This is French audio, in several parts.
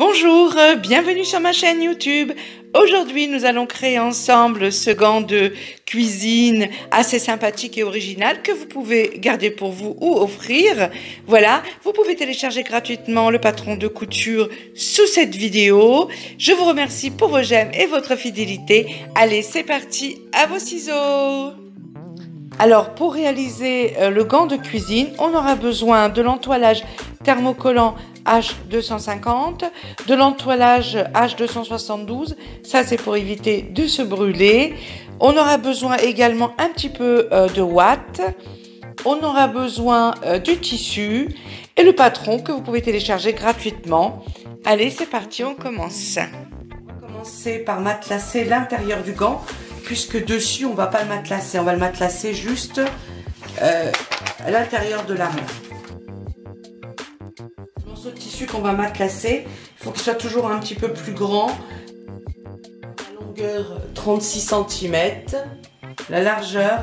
Bonjour, bienvenue sur ma chaîne YouTube. Aujourd'hui, nous allons créer ensemble ce gant de cuisine assez sympathique et original que vous pouvez garder pour vous ou offrir. Voilà, vous pouvez télécharger gratuitement le patron de couture sous cette vidéo. Je vous remercie pour vos j'aime et votre fidélité. Allez, c'est parti, à vos ciseaux. Alors, pour réaliser le gant de cuisine, on aura besoin de l'entoilage thermocollant H250, de l'entoilage H272, ça c'est pour éviter de se brûler. On aura besoin également un petit peu de ouate. On aura besoin du tissu et le patron que vous pouvez télécharger gratuitement. Allez, c'est parti, on commence. On va commencer par matelassé l'intérieur du gant, puisque dessus on va pas le matelasser, on va le matelasser juste à l'intérieur de la main. Le morceau de tissu qu'on va matelasser, il faut qu'il soit toujours un petit peu plus grand. La longueur 36 cm, la largeur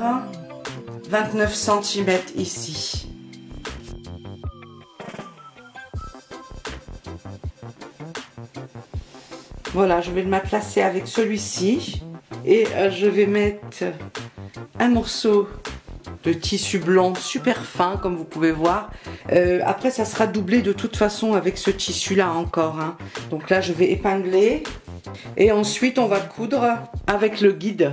29 cm ici. Voilà, je vais le matelaser avec celui-ci. Et je vais mettre un morceau de tissu blanc super fin, comme vous pouvez voir. Après, ça sera doublé de toute façon avec ce tissu-là encore. Hein. Donc là, je vais épingler. Et ensuite, on va coudre avec le guide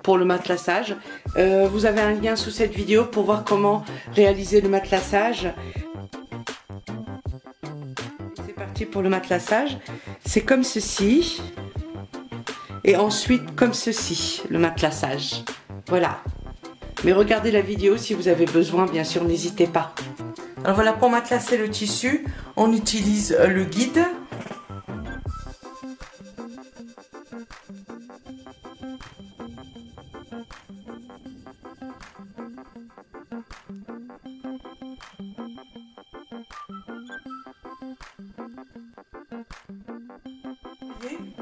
pour le matelassage. Vous avez un lien sous cette vidéo pour voir comment réaliser le matelassage. C'est parti pour le matelassage. C'est comme ceci. Et ensuite, comme ceci, le matelassage. Voilà. Mais regardez la vidéo si vous avez besoin, bien sûr, n'hésitez pas. Alors voilà, pour matelasser le tissu, on utilise le guide.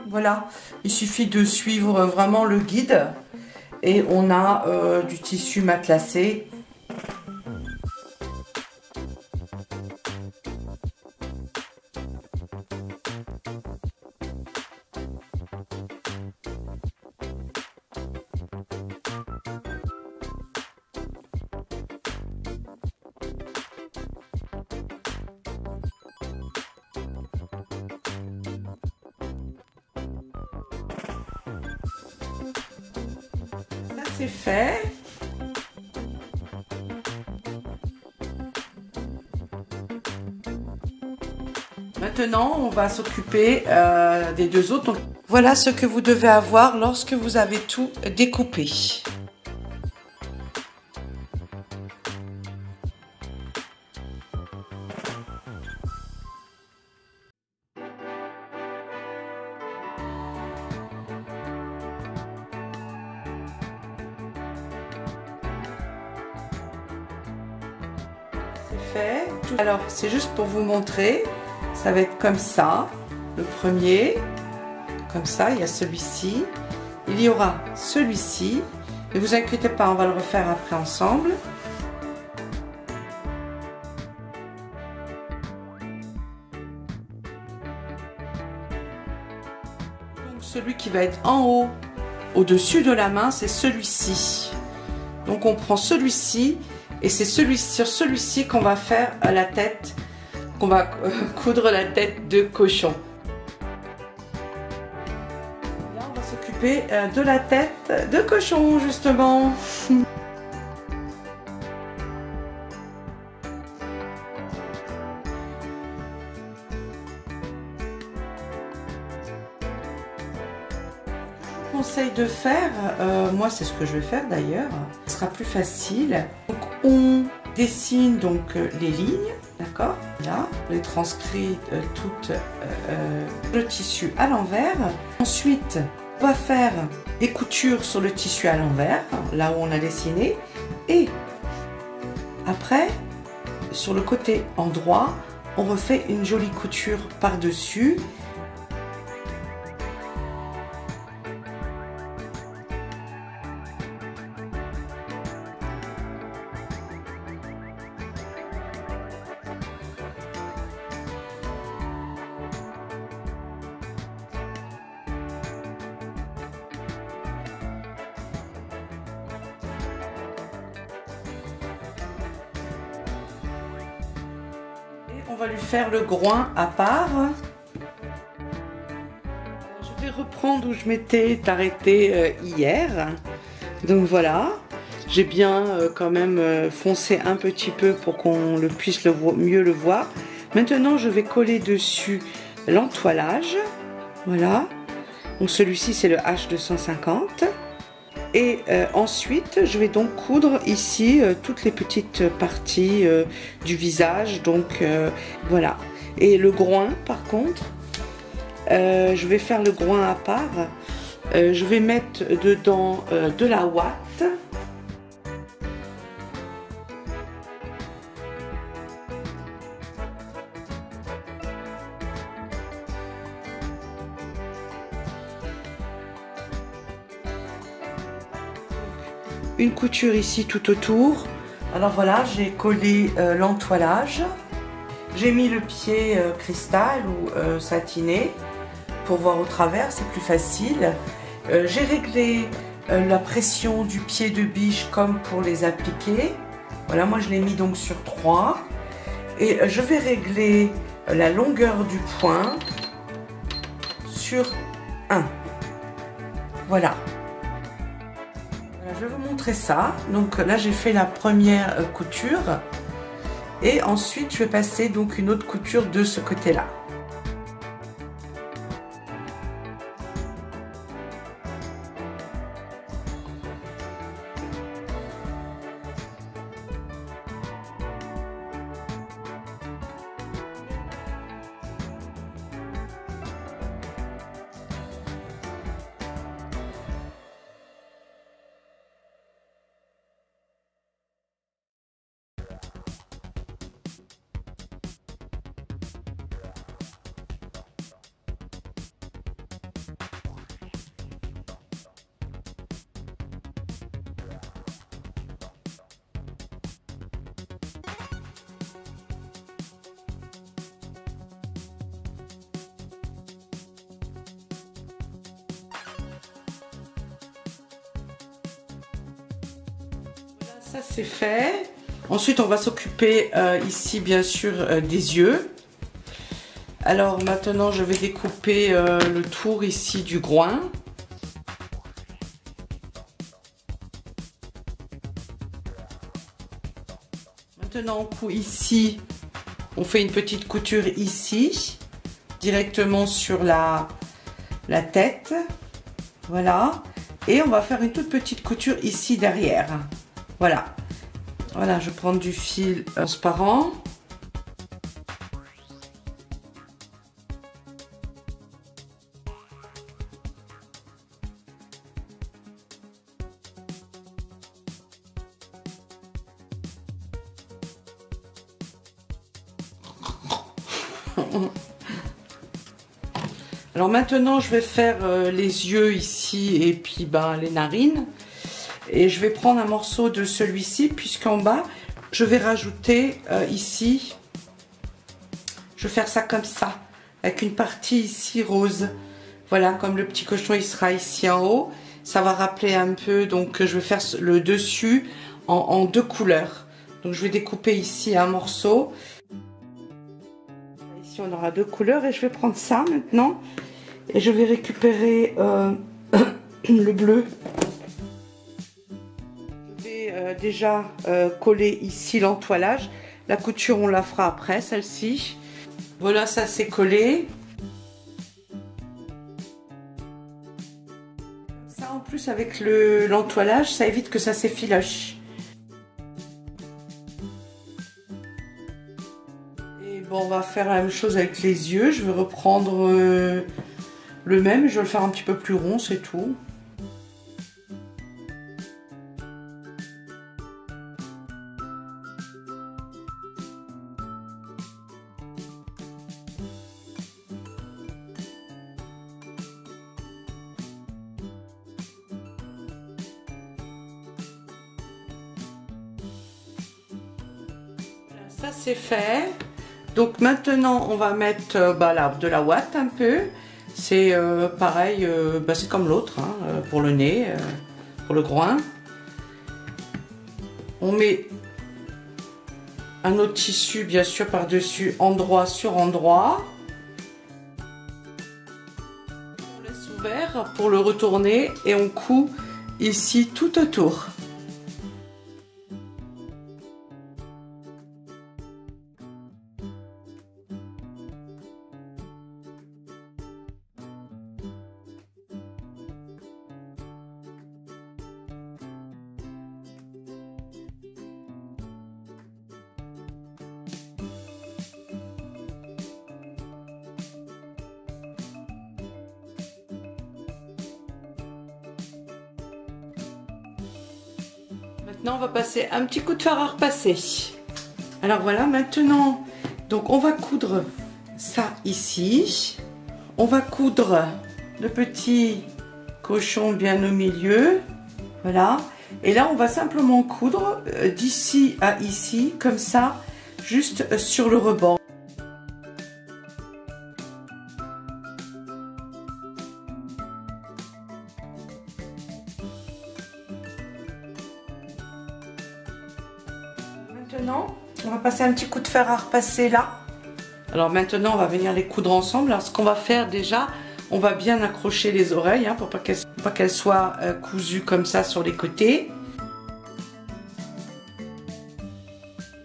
Voilà, il suffit de suivre vraiment le guide et on a du tissu matelassé. C'est fait. Maintenant, on va s'occuper des deux autres. Donc, voilà ce que vous devez avoir lorsque vous avez tout découpé. Fait. Alors c'est juste pour vous montrer, ça va être comme ça, le premier, comme ça, il y a celui-ci, il y aura celui-ci, ne vous inquiétez pas, on va le refaire après ensemble. Donc celui qui va être en haut, au-dessus de la main, c'est celui-ci. Donc on prend celui-ci. Et c'est sur celui-ci qu'on va faire la tête, qu'on va coudre la tête de cochon. Là, on va s'occuper de la tête de cochon, justement. Conseil de faire, moi c'est ce que je vais faire d'ailleurs, ce sera plus facile. Donc on dessine donc les lignes, d'accord, là, on les transcrit toutes le tissu à l'envers. Ensuite, on va faire des coutures sur le tissu à l'envers, là où on a dessiné, et après, sur le côté endroit, on refait une jolie couture par-dessus. On va lui faire le groin à part. Je vais reprendre où je m'étais arrêtée hier. Donc voilà, j'ai bien quand même foncé un petit peu pour qu'on puisse mieux le voir. Maintenant, je vais coller dessus l'entoilage. Voilà. Donc celui-ci, c'est le H250. Et ensuite, je vais donc coudre ici toutes les petites parties du visage. Donc voilà. Et le groin, par contre, je vais faire le groin à part. Je vais mettre dedans de la ouate. Une couture ici tout autour. Alors voilà, j'ai collé l'entoilage. J'ai mis le pied cristal ou satiné pour voir au travers, c'est plus facile. J'ai réglé la pression du pied de biche comme pour les appliquer. Voilà, moi je l'ai mis donc sur 3. Et je vais régler la longueur du point sur 1. Voilà. Je vais vous montrer ça. Donc là j'ai fait la première couture et ensuite je vais passer donc une autre couture de ce côté là. Ça c'est fait. Ensuite on va s'occuper ici bien sûr des yeux. Alors maintenant je vais découper le tour ici du groin. Maintenant on coud ici, on fait une petite couture ici, directement sur la tête. Voilà. Et on va faire une toute petite couture ici derrière. Voilà. Voilà, je prends du fil transparent. Alors maintenant, je vais faire les yeux ici et puis les narines. Et je vais prendre un morceau de celui-ci, puisqu'en bas, je vais rajouter ici, je vais faire ça comme ça, avec une partie ici rose. Voilà, comme le petit cochon, il sera ici en haut. Ça va rappeler un peu, donc je vais faire le dessus en 2 couleurs. Donc je vais découper ici un morceau. Ici, on aura 2 couleurs et je vais prendre ça maintenant. Et je vais récupérer le bleu. Déjà coller ici l'entoilage. La couture on la fera après, celle-ci. Voilà, ça c'est collé. Ça en plus avec l'entoilage, ça évite que ça s'effiloche. Et bon, on va faire la même chose avec les yeux. Je vais reprendre le même, je vais le faire un petit peu plus rond, c'est tout. Ça c'est fait. Donc maintenant on va mettre de la ouate un peu. C'est pareil, c'est comme l'autre hein, pour le nez, pour le groin. On met un autre tissu bien sûr par-dessus, endroit sur endroit. On laisse ouvert pour le retourner et on coud ici tout autour. Maintenant, on va passer un petit coup de fard à repasser. Alors voilà, maintenant, donc on va coudre ça ici. On va coudre le petit cochon bien au milieu. Voilà. Et là, on va simplement coudre d'ici à ici, comme ça, juste sur le rebord. Maintenant, on va passer un petit coup de fer à repasser là. Alors maintenant, on va venir les coudre ensemble. Alors ce qu'on va faire déjà, on va bien accrocher les oreilles hein, pour pas qu'elles soient cousues comme ça sur les côtés.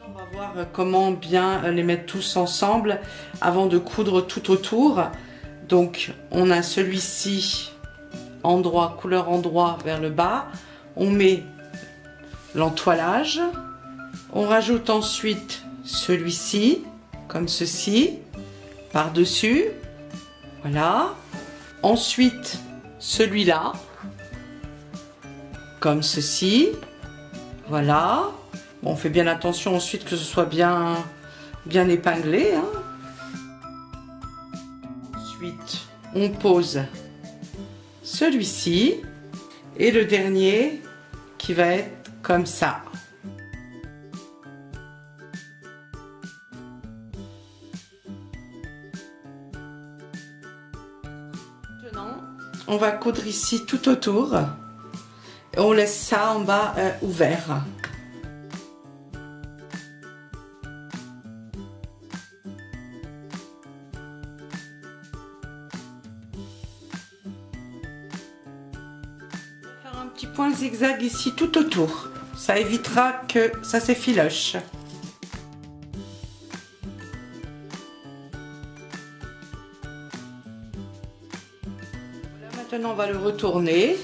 On va voir comment bien les mettre tous ensemble avant de coudre tout autour. Donc on a celui-ci endroit, couleur endroit vers le bas. On met l'entoilage. On rajoute ensuite celui-ci, comme ceci, par-dessus. Voilà. Ensuite, celui-là, comme ceci. Voilà. Bon, on fait bien attention ensuite que ce soit bien épinglé. Hein. Ensuite, on pose celui-ci. Et le dernier qui va être comme ça. Maintenant, on va coudre ici tout autour et on laisse ça en bas ouvert. On va faire un petit point zigzag ici tout autour. Ça évitera que ça s'effiloche. Maintenant, on va le retourner.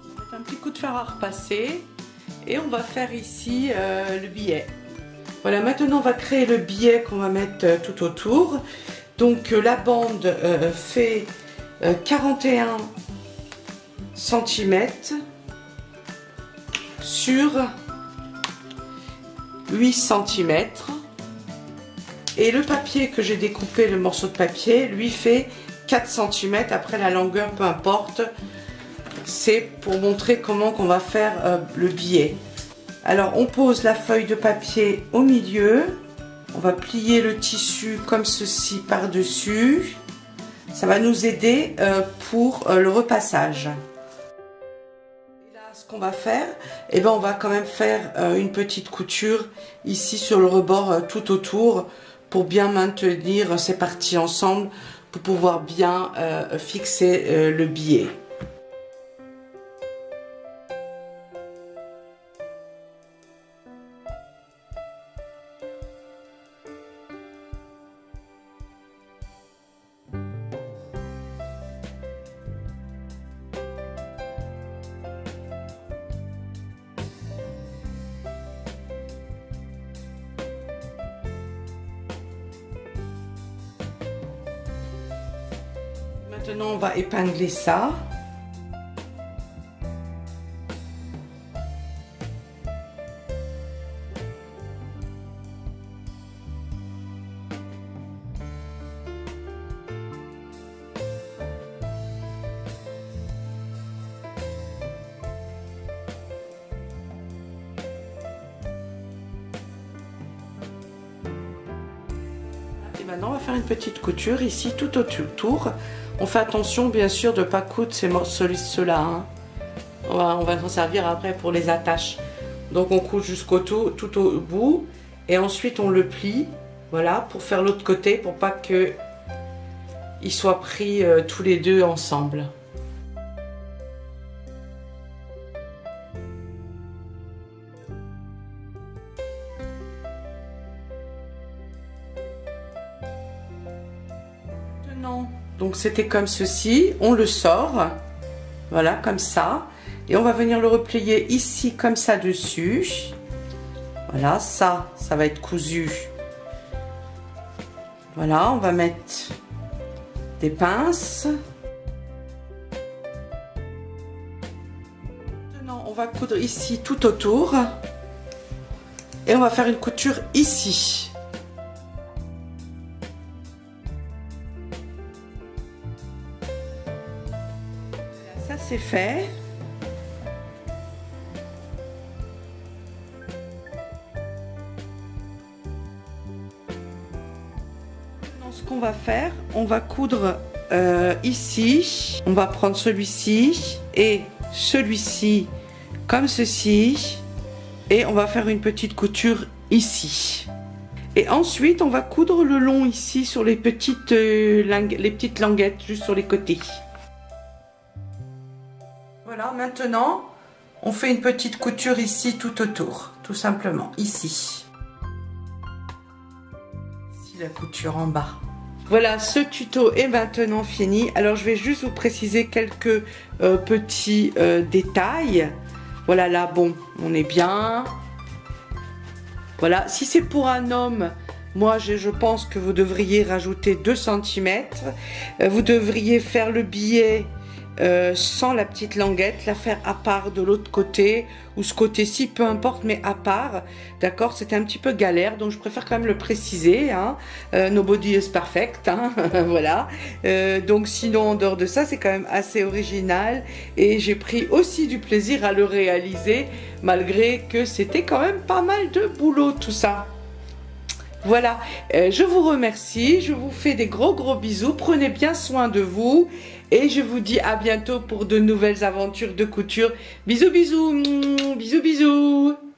On va mettre un petit coup de fer à repasser et on va faire ici le billet. Voilà, maintenant on va créer le billet qu'on va mettre tout autour. Donc la bande fait 41 cm sur 8 cm. Et le papier que j'ai découpé, le morceau de papier, lui fait 4 cm. Après la longueur, peu importe. C'est pour montrer comment qu'on va faire le billet. Alors on pose la feuille de papier au milieu. On va plier le tissu comme ceci par-dessus. Ça va nous aider pour le repassage. Et là, ce qu'on va faire, eh ben, on va quand même faire une petite couture ici sur le rebord tout autour pour bien maintenir ces parties ensemble pour pouvoir bien fixer le billet. Maintenant, on va épingler ça. Et maintenant, on va faire une petite couture ici tout autour. On fait attention bien sûr de ne pas coudre ceux-là. Hein. On va s'en servir après pour les attaches. Donc on coud jusqu'au tout au bout. Et ensuite on le plie. Voilà, pour faire l'autre côté, pour pas que ils soient pris tous les deux ensemble. Maintenant, donc c'était comme ceci, on le sort, voilà, comme ça. Et on va venir le replier ici, comme ça, dessus. Voilà, ça va être cousu. Voilà, on va mettre des pinces. Maintenant, on va coudre ici tout autour. Et on va faire une couture ici. Ça, c'est fait. Ce qu'on va faire, on va coudre ici, on va prendre celui-ci et celui-ci comme ceci et on va faire une petite couture ici et ensuite on va coudre le long ici sur les petites languettes juste sur les côtés. Voilà, maintenant on fait une petite couture ici tout autour, tout simplement ici la couture en bas. Voilà, ce tuto est maintenant fini. Alors je vais juste vous préciser quelques petits détails. Voilà, là bon, on est bien. Voilà, si c'est pour un homme, moi je pense que vous devriez rajouter 2 cm. Vous devriez faire le billet sans la petite languette, la faire à part de l'autre côté ou ce côté-ci, peu importe, mais à part, d'accord. C'était un petit peu galère, donc je préfère quand même le préciser, hein. Nobody is perfect, hein. Voilà, donc sinon en dehors de ça c'est quand même assez original et j'ai pris aussi du plaisir à le réaliser malgré que c'était quand même pas mal de boulot tout ça. Voilà, je vous remercie, je vous fais des gros bisous, prenez bien soin de vous et je vous dis à bientôt pour de nouvelles aventures de couture. Bisous bisous, bisous bisous.